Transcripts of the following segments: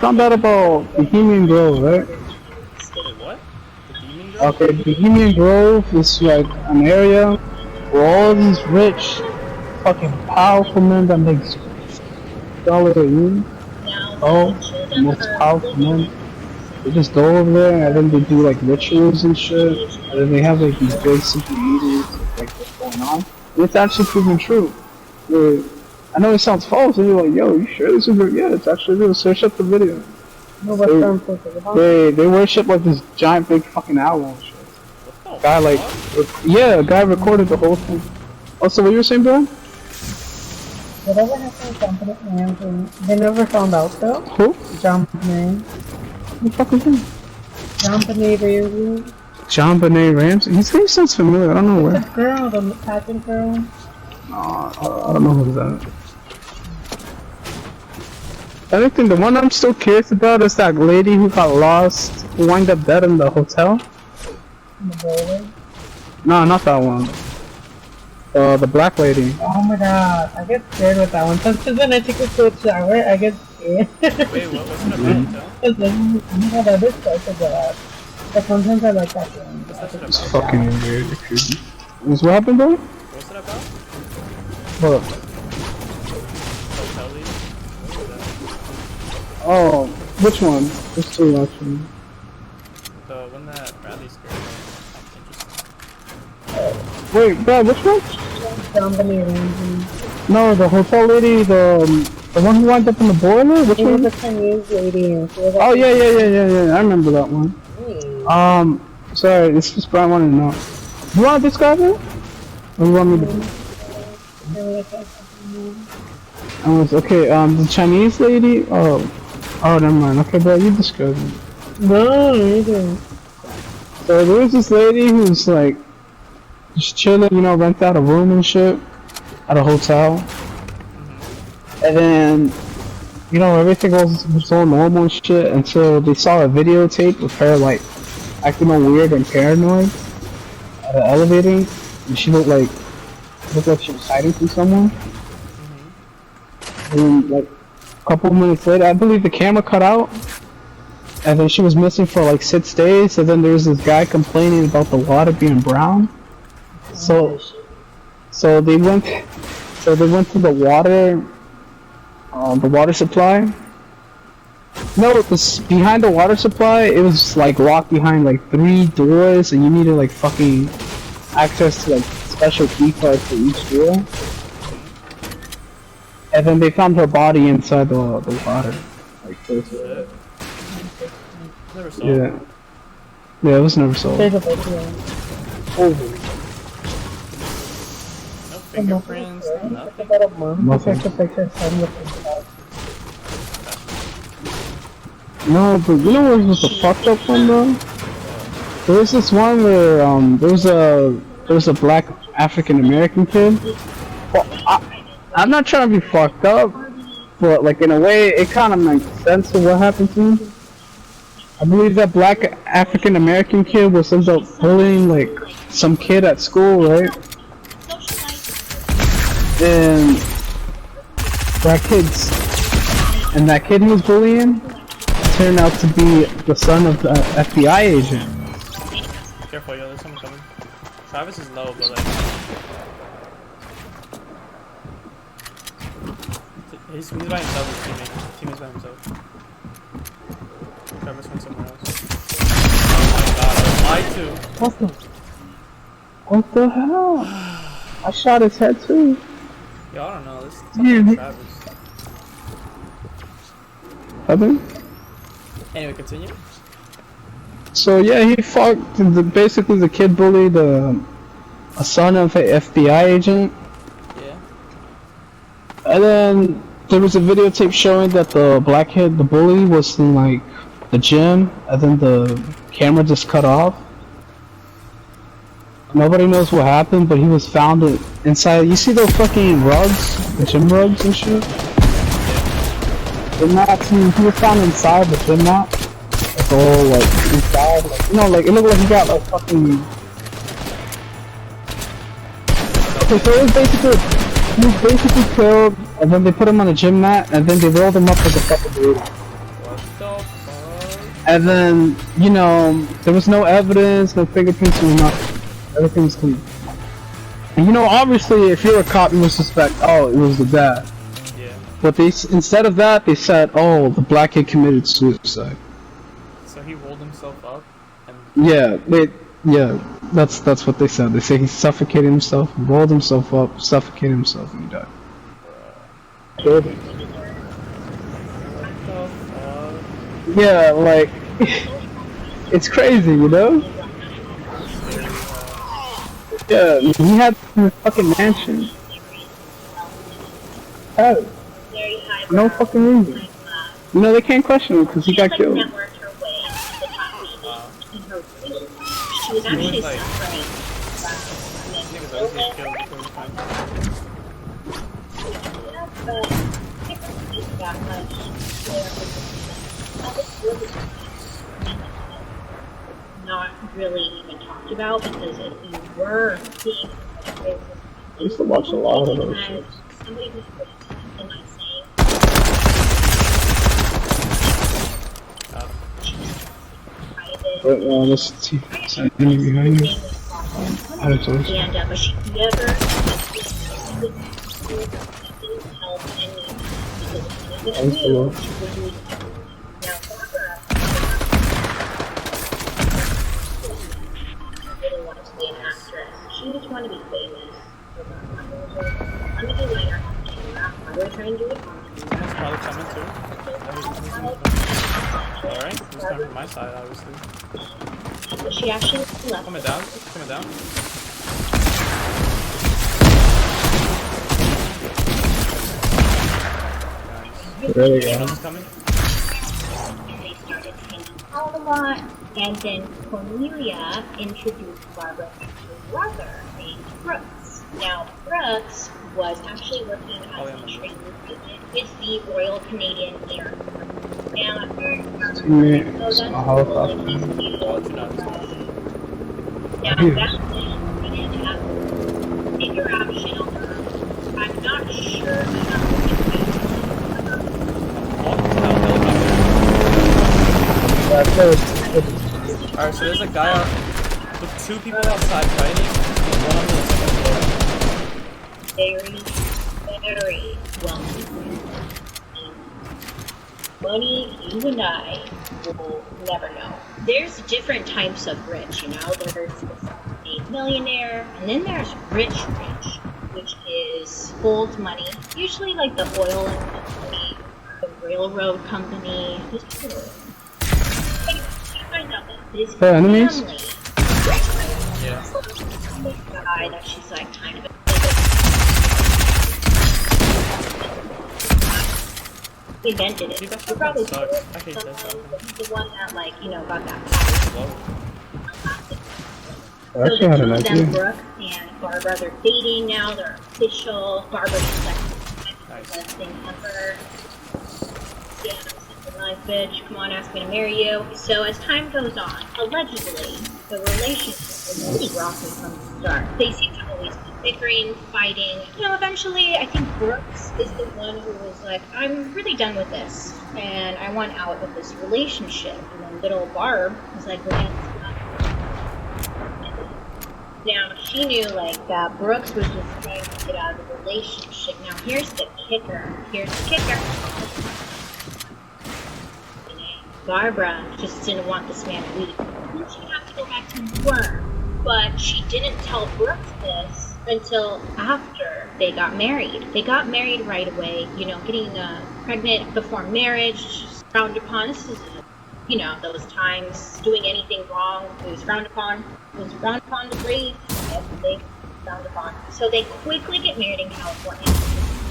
Found out about Bohemian Grove, right? Wait, what? The Demon Girl? Okay, Bohemian Grove is like an area where all these rich, fucking powerful men that make dollars a year, oh, the most powerful men, they just go over there and then they do like rituals and shit, and then they have like these big secret meetings of like what's going on. And it's actually proven true. I know it sounds false, and you're like, yo, you sure this is real? Yeah, it's actually real. Search up the video. They worship like this giant big fucking owl and shit. Guy like, yeah, a guy recorded the whole thing. Also, what you were saying, bro? Whatever happened to Company name, they never found out though. Who? Name. What the fuck is him? Ramsey. JonBenet Ramsey? His name sounds familiar, I don't know where. The girl, the pageant girl. I don't know who's that. I think the one I'm still curious about is that lady who got lost, who wound up dead in the hotel. The boy. No, not that one. The black lady. Oh my god, I get scared with that one. Sometimes when I take a cold shower, I get scared. Wait, what was it about? Because then, oh my god, I just start to get but sometimes I like that one. It's fucking weird. What happened, bro? What's it about? What? Hotel lady? What was that? Oh, which one? Which two actually? The one that Bradley scared me. Wait, bro, which one? Company Ramsey. No, the hotel lady, the one who wound up in the boiler? Which It was one? a Chinese lady. Oh, yeah, I remember that one. Sorry, this is Brian wanted to know. You want to describe it? Or you want me to? Okay, the Chinese lady? Oh, never mind. Okay, bro, you describe it. No, you didn't. So there was this lady who's like, just chilling, you know, rent out a room and shit at a hotel. And then, you know, everything was all normal and shit until they saw a videotape of her like acting all weird and paranoid at an elevator, and she looked like she was hiding from someone. And like a couple minutes later, I believe the camera cut out, and then she was missing for like 6 days. And then there was this guy complaining about the water being brown. So they went to the water supply. No, behind the water supply, it was like locked behind like 3 doors, and you needed like fucking access to like special key cards for each door. And then they found her body inside the water. Like Never saw yeah. Yeah, it was never sold. No fingerprints, nothing. No, but you know what was the fucked up one though? There was this one where there was a black African American kid. Well, I'm not trying to be fucked up, but like in a way it kind of makes sense of what happened to him. I believe that black African American kid was ended up bullying like some kid at school, right? And that kid he was bullying turned out to be the son of the FBI agent. Careful, yo, there's someone coming. Travis is low, but like... He's by himself, his teammate's by himself. Travis went somewhere else. Oh my god, I lied to. What the hell? I shot his head too. Yo, I don't know, this is Travis. Nothing? Anyway, continue. So yeah, he fucked, basically the kid bullied a son of an FBI agent. Yeah. And then there was a videotape showing that the black kid, the bully, was in like the gym, and then the camera just cut off. Nobody knows what happened, but he was found inside. You see those fucking rugs, the gym rugs and shit? The mats, he was found inside the gym mat. Like all like inside, like you know, like it looked like he got like fucking. Okay, so it was he was basically killed, and then they put him on a gym mat, and then they rolled him up like a fucking burrito. the fuck? And then, you know, there was no evidence, no fingerprints, no nothing. Everything was clean. And you know, obviously, if you're a cop, you would suspect, oh, it was the dad. Yeah. But they, instead of that, they said, oh, the black kid committed suicide. So he rolled himself up and... Yeah, that's what they said. They say he suffocated himself, rolled himself up, suffocated himself, and he died. Killed him. What the fuck? Yeah, like, it's crazy, you know? Yeah, he had a fucking mansion. Oh, no fucking reason. You know, they can't question him because he got killed. He was actually like... suffering Niggas always get killed before he finds not really even talked about because if you were seeing I used to watch a lot of those shows. somebody who's pretty tough, am I saying? But let's see. Is that enemy behind you? I don't know. And but she never help any because she would lose. Now Barbara really wanted to be an actress. She just wanted to be famous. I'm gonna do later. I'm gonna try and do it on That's probably coming too. Alright, he's coming from my side, obviously. But she actually left. Coming down, coming down. Nice. There we go. He's coming. They started hanging out a lot, and then Cornelia introduced Barbara to her brother named Brooks. Now, Brooks was actually working as a training agent with the Royal Canadian Air Force. Now, at first, Teammates, a helicopter. Now, that's when we didn't have figure out shit on her. I'm not sure how Alright, so there's a guy out with two people outside fighting, and one of them is very well. Money, you and I will never know. There's different types of rich, you know. There's a millionaire, and then there's rich, which is old money. Usually like the oil company, the railroad company. Just anyway, you find out that this family, yeah. this guy that she's like kind of invented it. Dude, that You probably sucks. did. I hate that stuff. The one that, like, you know, got that power. Whoa. I actually had an So the two of them, idea. Brooke and Barbara, they're dating now. They're official. Barbara's like Nice. the best thing ever. Yeah, I'm such a nice bitch. Come on, ask me to marry you. So as time goes on, allegedly, the relationship was really rocky from the start. They seem to always be bickering, fighting. You know, eventually, I think Brooks is the one who was like, I'm really done with this, and I want out of this relationship. And then little Barb was like, now, she knew, like, that Brooks was just trying to get out of the relationship. Now, here's the kicker. Barbara just didn't want this man to leave. She'd have to go back to work. But she didn't tell Brooks this until after they got married. They got married right away. You know, getting pregnant before marriage is frowned upon. This is, you know, those times doing anything wrong, it was frowned upon. It was frowned upon to rape, everything frowned upon. So they quickly get married in California.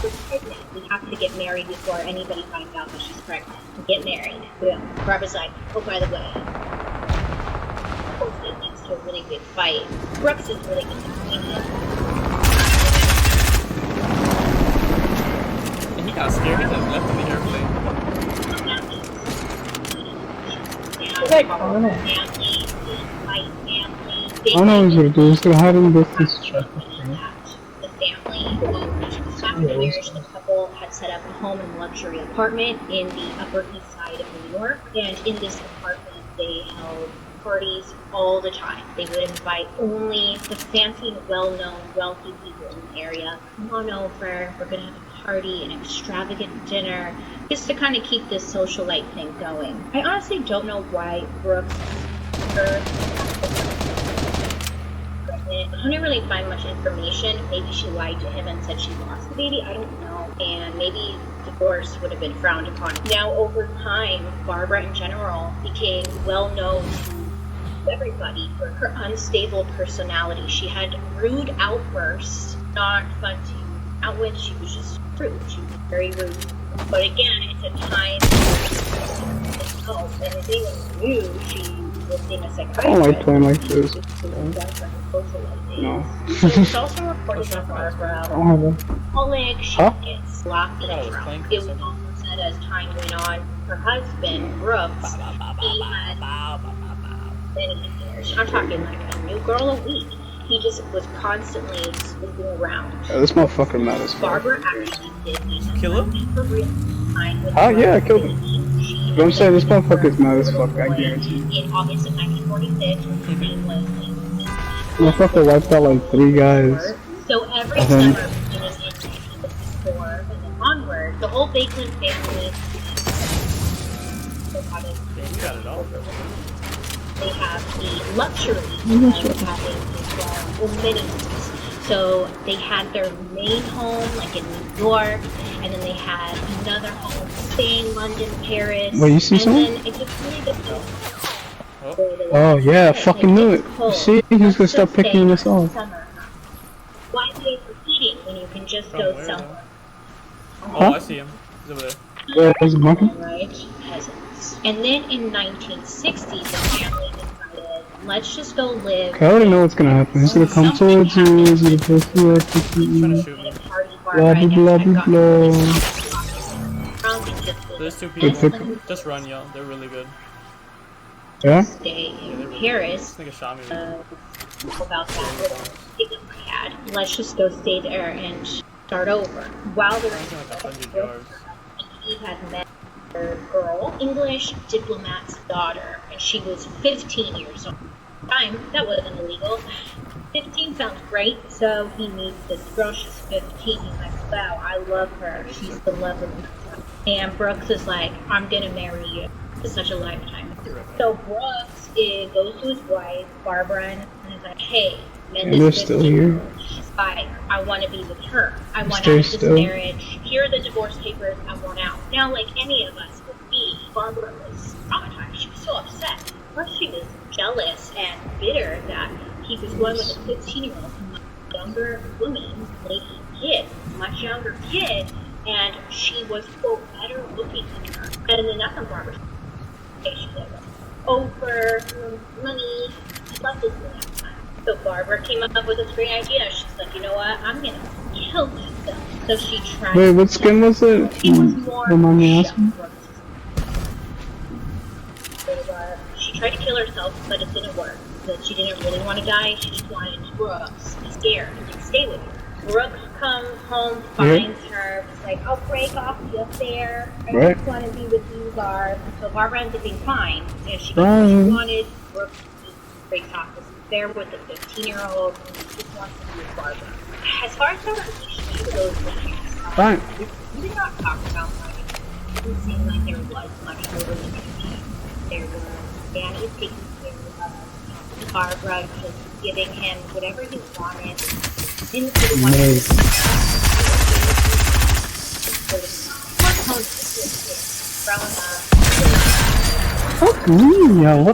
She's pregnant. We have to get married before anybody finds out that she's pregnant. Get married. Boom. Barbara's like, oh, by the way, it leads to a really big fight. Brooks is really disappointed. And he got scared and left in the airplane. I don't know what to do. Just gonna hide in this traffic. The family, after the marriage, the couple had set up a home and luxury apartment in the Upper East Side of New York, and in this apartment they held parties all the time. They would invite only the fancy, well-known, wealthy people in the area. Come on over, we're gonna have a party, an extravagant dinner, just to kind of keep this socialite thing going. I honestly don't know why Brooks I couldn't really find much information. Maybe she lied to him and said she lost the baby. I don't know. And maybe divorce would have been frowned upon. Now, over time, Barbara in general became well known to everybody for her unstable personality. She had rude outbursts, not fun to outwit. She was just rude. She was very rude. But again, it's a time and if anyone knew she was being a psychiatrist. I don't like playing like this. No. It's also reported that Barbara I don't have one. alcoholic, she gets locked in a trunk. It was also said as time went on, her husband, Brooks, he had many affairs. I'm talking like a new girl a week. He just was constantly sleeping around. Yeah, this motherfucker mad as fuck. Barbara actually did Kill him? for real time with Oh yeah, I killed him. She But I'm saying this motherfucker's mad as fuck, I guarantee. in August of 1946, his name was Motherfucker wiped out like 3 guys. So every then- summer, beginning in 1954 and then onward, the whole Bakeland family You got it all. they have the luxury of having amenities. So they had their main home, like in New York, and then they had another home, Spain, London, Paris. Wait, you see and something? then it just really depends. Oh yeah, I fucking knew it. See, he's gonna start picking this off. Why are they competing when you can just go somewhere? Oh, I see him. He's over there. Yeah, there's a monkey. Right, peasants. And then in 1960, the family decided, let's just go live. Okay, I already know what's gonna happen. He's gonna come towards you, he's gonna push you up to Trying you. to shoot me. Blah blah blah blah blah. There's 2 Good people. pick. Just run, yo. They're really good. Yeah? Stay in Paris. This nigga shot me. About that little ticket I had. Let's just go stay there and start over. While they're Running like 100 yards. he had met a girl, English diplomat's daughter, and she was 15 years old. Time that wasn't illegal. 15 sounds great, so he meets this girl. She's 15. He's like, wow, I love her. She's the love of my life. And Brooks is like, I'm gonna marry you. It's such a lifetime. So Brooks goes to his wife, Barbara, and is like, hey, man, And they're this still 15 here. she's fire. I want to be with her. I want Stay out of this still. marriage. Here are the divorce papers. I want out. Now, like any of us would be, Barbara was traumatized. She was so upset. Plus, she was jealous and bitter that he was going with a 15-year-old, much younger woman, lady kid, much younger kid, and she was, quote, better looking than her. And then that's on Barbara's over money. She loved this man at the time. So Barbara came up with this great idea. She's like, you know what? I'm gonna kill myself. So she tried. Wait, what skin was it? It was more Remind me asking. She tried to kill herself, but it didn't work. Because she didn't really want to die. She just wanted Brooks to be scared and stay with her. Brooks comes home, finds her. It's like, I'll break off the affair. I just want to be with you, Barb. So Barbara ends up being fine. And she gets what she wanted. Brooks breaks off this affair with the 15-year-old. And he just wants to be with Barbara. As far as the relationship goes, Fine. we did not talk about money. It didn't seem like there was much over the community. There was Danny taking care of Barbara, just giving him whatever he wanted. Didn't really want to Fuck me, yo.